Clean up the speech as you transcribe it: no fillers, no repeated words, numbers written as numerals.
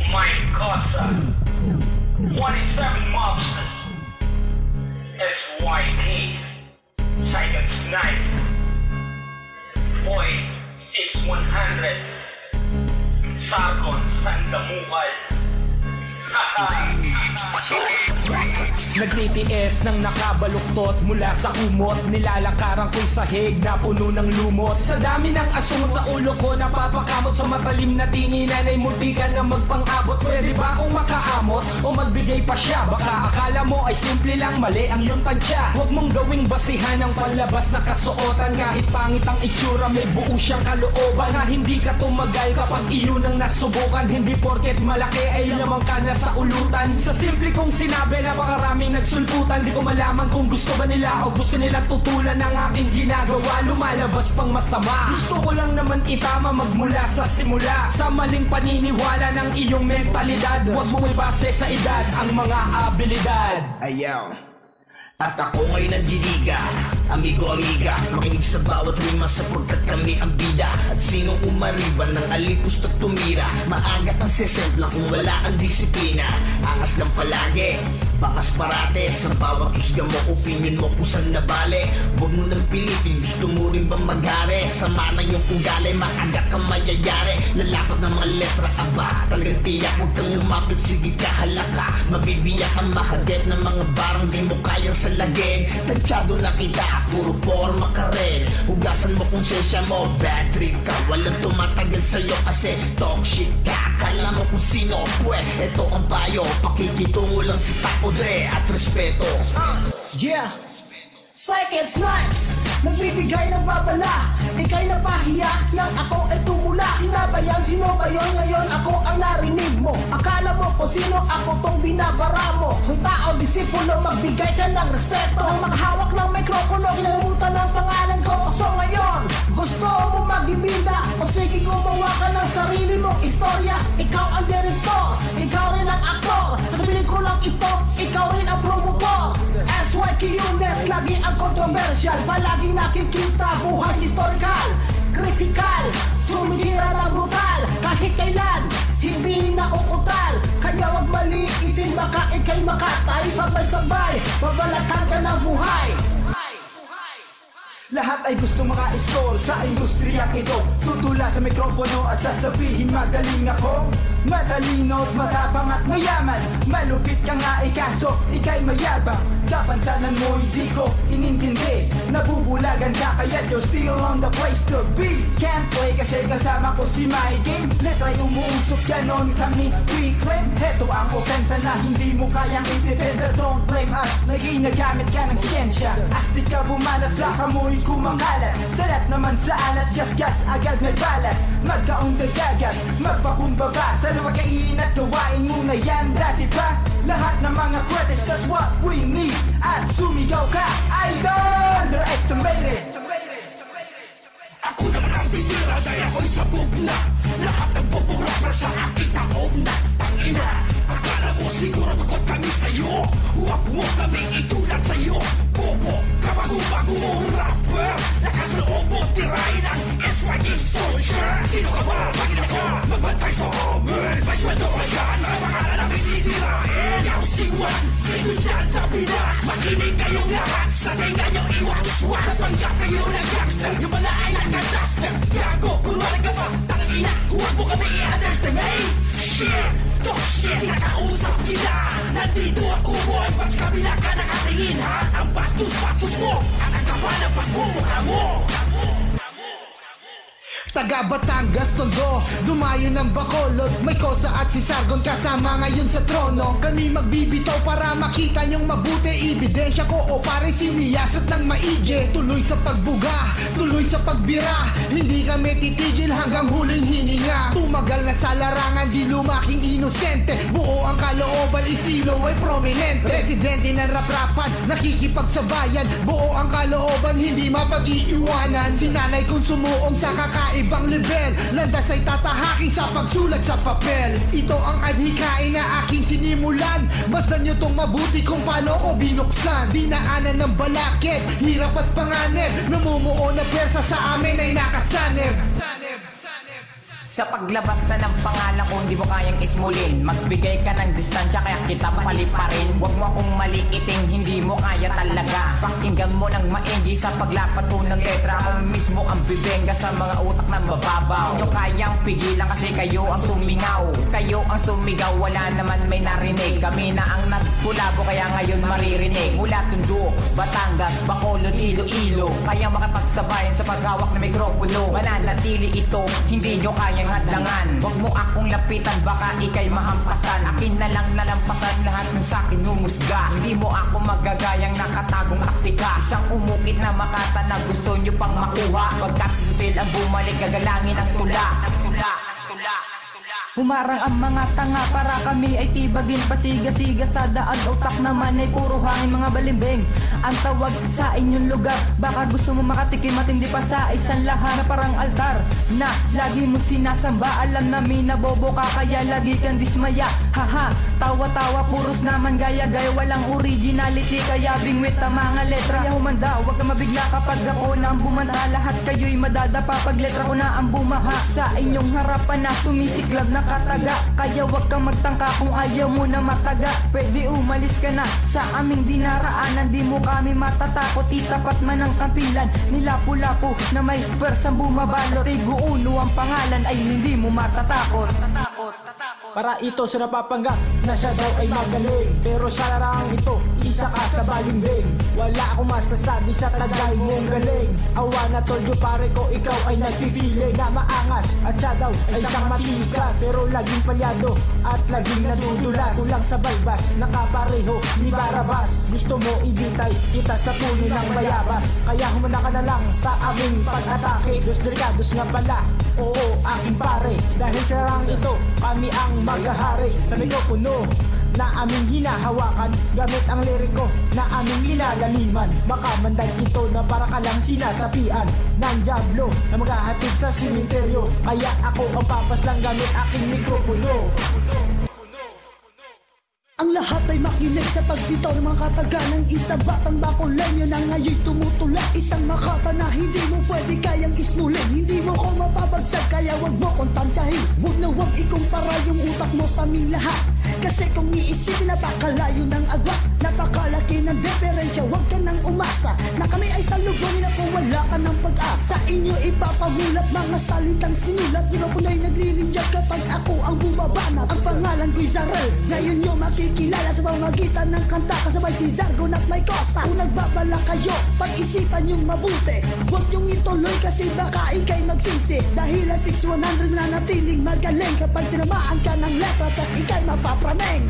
Mike Cosa, 27 Mobsters, SYT, Second Snipe, Boy, it's 100, Sargon, Sandamuhay. Nagtitiis ng nakabaluktot mula sa kumot, nilalakaran ko'y sahig na puno ng lumot. Sa dami ng asungot sa ulo ko, napapakamot sa matalim na tinginan ay muntikan na magpang-abot. Pwede ba akong makaamot o magbigay pa siya? Baka akala mo ay simple lang, mali ang iyong tansya. Huwag mong gawing basihan ang panlabas na kasuotan. Kahit pangit ang itsura, may buo siyang kalooban. Na hindi ka tumagal kapag iyon ang nasubukan. Hindi porket malaki ay lamang ka na sa ulutan. Sa simple kong sinabi, napakaraming nagsulputan. Di ko malaman kung gusto ba nila o gusto nila tutulan ng aking ginagawa. Lumalabas pang masama. Gusto ko lang naman itama magmula sa simula. Sa maling paniniwala ng iyong mentalidad. Huwag mong ibase sa edad ang mga abilidad. Ayaw. At ako ngayon nandiliga, amigo-amiga, makinig sa bawat rima sapagkat kami ang bida. At sino umariban ng alipos at tumira, maagat ang sesemplang kung wala ang disiplina. Angas lang palagi, bakas parate, sa bawat usga mo, opinion mo kung saan nabali. Huwag mo nang pilitin, gusto mo rin bang maghari? Sama na yung ugali, maagat kang mayayari. Lalapat ng mga letra, aba, talagang tiyak. Huwag kang lumapit, sige kahalaka. Mabibiyak ang mahagip ng mga barang di mo kayang salagin. Tansyado na kita, puro forma ka rin. Hugasan mo kung sensya mo, bad trip ka. Walang tumatagal sa'yo kasi talk shit ka. Kala mo kung sino, pwe, eto ang payo. Pakikitungo lang si Taco Dre at respeto. Yeah, Second Snipes, nagbibigay ng babala. Ika'y napahiya nang ako ay tumula. Sinabayan, sino ba yun? Ngayon ako ang narinig mo. Akala mo kung sino ako tong binabara mo. Kung tao, disipulo, magbigay ka ng respeto. Ang makahawak ng mikropono, kinalimutan ng pangalan ko. So ngayon, gusto mo magibida o sige gumawa ka ng sarili mong istorya. Ikaw ang direktor, ikaw rin ang aktor. Sa pelikulang ito, ikaw rin ang promotor. SYQ unit, lagi ang controversial. Palaging nakikita, buhay historical, critical, tumitira na brutal. Kahit kailan, hindi na uutal. Kaya wag maliitin, baka ikay makatay. Sabay-sabay, babalatan ka ng buhay. Lahat ay gusto maka-score sa industriyang ito. Tutula sa mikropono at sasabihin magaling ako. Matalino at matapang at mayaman. Malupit ka nga kaso ika'y mayabang. Kapansanan mo hindi ko inintindi. Nabubulagan ka kaya you're still on the place to be. Can't play kasi kasama ko si my game. Letra'y umuusok, ganon kami we claim. Heto ang ofensa na hindi mo kayang i-defensa. Don't blame us, nagamit ka ng siyensya. Astig ka bumalas, laka mo'y kumakalat. Salat naman sa alat, gas-gas agad may balat. Magkaundag-agat, magpakumbaba. Sa luwag kain at gawain mo na yan dati pa. Lahat ng mga critics, that's what we need. At sumigaw ka, idol! Underestimate it. Ako naman ang bibira dahil ako'y sabog na. Lahat ng bubura sa aking taob na. Tangina, akala mo siguro tukot kami sa'yo. Huwag mo kaming itulad sa'yo. Bobo, kabago-bago mong rapper. Lakas loob mo tirahin ang SYG soldier. Sino ka ba? Bakit ako? Magbantay sa homer. May sweldo ka dyan, ang pangalan namin sisirain. Yaw singwan, dito dyan sa Pinas. Makinig kayong lahat, sa tingnan nyo iwas-was. Napanggap kayo ng gangster, yung pala ay nagka-duster. Gago, kunwari ka pa, tangina, huwag mo kami i-underestimate. Shit, talk shit, nakausap kita. Nandito ako boy, mas kabila ka nakatingin ha. Ang bastos-bastos mo, ang agapa ng pagmumukha mo. Taga Batangas, Tondo, dumayo ng Bacolod. May Cosa at si Sargon kasama ngayon sa trono. Kami magbibitaw para makita nyong mabuti. Ebidensya ko o pare siniyasat ng maigi. Tuloy sa pagbuga, tuloy sa pagbira. Hindi kami titigil hanggang huling hininga. Tumagal na sa larangan, di lumaking inosente. Buo ang kalooban, estilo ay prominente. Residente ng rap-rapan, nakikipagsabayan. Buo ang kalooban, hindi mapag-iiwanan. Si nanay kong sumuong sa kakaibang level. Landas ay tatahaking sa pagsulat sa papel. Ito ang adhikain na aking sinimulan. Masdan nyo tong mabuti kung paano ko binuksan. Dinaanan ng balakid, hirap at panganib. Namumuo na persa sa amin ay nakasanib. Sa paglabas na ng pangalan ko, hindi mo kayang ismulin. Magbigay ka ng distansya, kaya kita paliparin. Huwag mo akong maliiting, hindi mo kaya talaga. Pakinggan mo ng maigi sa paglapat ko ng letra. Ako mismo ang bibenga sa mga utak na mababaw. Hindi nyo kayang pigilan kasi kayo ang sumingaw. Kayo ang sumigaw, wala naman may narinig. Kami na ang nagkulabo, kaya ngayon maririnig. Mula Tondo, Batangas, Bacolod, Iloilo, kaya makapagsabayan sa paghawak ng mikropono. Mananatili ito, hindi nyo kayang hadlangan. Huwag mo akong lapitan, baka ikay mahampasan. Akin na lang nalampasan lahat ng sakin humusga. Hindi mo ako magagayang nakatagong taktika. Isang umukit na makata na gusto nyo pang makuha. Pagkat sutil ang bumalik, gagalangin ang tula. Humarang ang mga tanga para kami ay tibagin. Pasiga-siga sa daan, utak naman ay puro hangin mga balimbing. Ang tawag sa inyong lugar, baka gusto mo makatikim matindi pa sa isang lahat na parang altar na lagi mo sinasamba. Alam namin na bobo ka kaya lagi kang dismaya. Haha, tawa-tawa puros naman gaya-gaya, walang originality kaya bingwit ang mga letra. Kaya humanda, huwag ka mabigla kapag ako na ang bumanta. Lahat kayo'y madadapa pag letra ko na ang bumaha. Sa inyong harapan na sumisiklab na kataga, kaya wag kang magtangka kung ayaw mo na mataga. Pwede umalis ka na sa aming dinaraanan, di mo kami matatakot. Itapat man ang kampilan nilapu-lapu na may persang bumabalot. Tigo uno ang pangalan ay hindi mo matatakot. Para ito sa napapanggap na siya daw ay magaling, pero sa larang ito, isa ka sa balimbing. Wala akong masasabi sa tagay mong galing. Awa na tolyo pare ko, ikaw ay nagpipili na maangas at siya daw ay isang matikas, pero laging palyado at laging nadudulas. Kulang sa balbas, nakapareho ni Barabas. Gusto mo ibitay kita sa puno ng bayabas, kaya humana ka na lang sa aming pag-atake. Dos delicados nga pala, oo aking pare, dahil sa larang ito kami ang maghahari. Sa mikropono na aming hinahawakan, gamit ang liriko na aming linalaliman. Makamandag ito na para ka lang sinasapian ng Diablo na maghahatid sa simenteryo. Kaya ako ang papaslang gamit aking mikropono. Ang lahat ay makinig sa pagbitaw ng mga kataga ng isang batang bakulenyo na ngayon tumutula. Isang makata na hindi mo pwede kayang ismulin. Hindi mo ko mapabagsak kaya wag mo kong tansyahin. Huwag na wag ikumpara yung utak mo sa aming lahat, kasi kung iisipin napakalayo ng agwat, napakalaki ng diferensya. Huwag ka nang umasa na kami ay salugonin na kung wala ka ng pag-asa. Inyo ipapamulat mga salitang sinulat. Di ba punay naglilinyag kapag ako ang bumabanat? Ang pangalan ko'y Zarel, ngayon nyo makikilala sa pamamagitan ng kanta kasabay si Zargon at may kosa. Kung nagbabala kayo, pag-isipan yung mabuti. Huwag yung ituloy kasi baka ikay magsisi. Dahil ang 6100 na natiling magaling kapag tinamaan ka ng letra at ikay mapaprameng.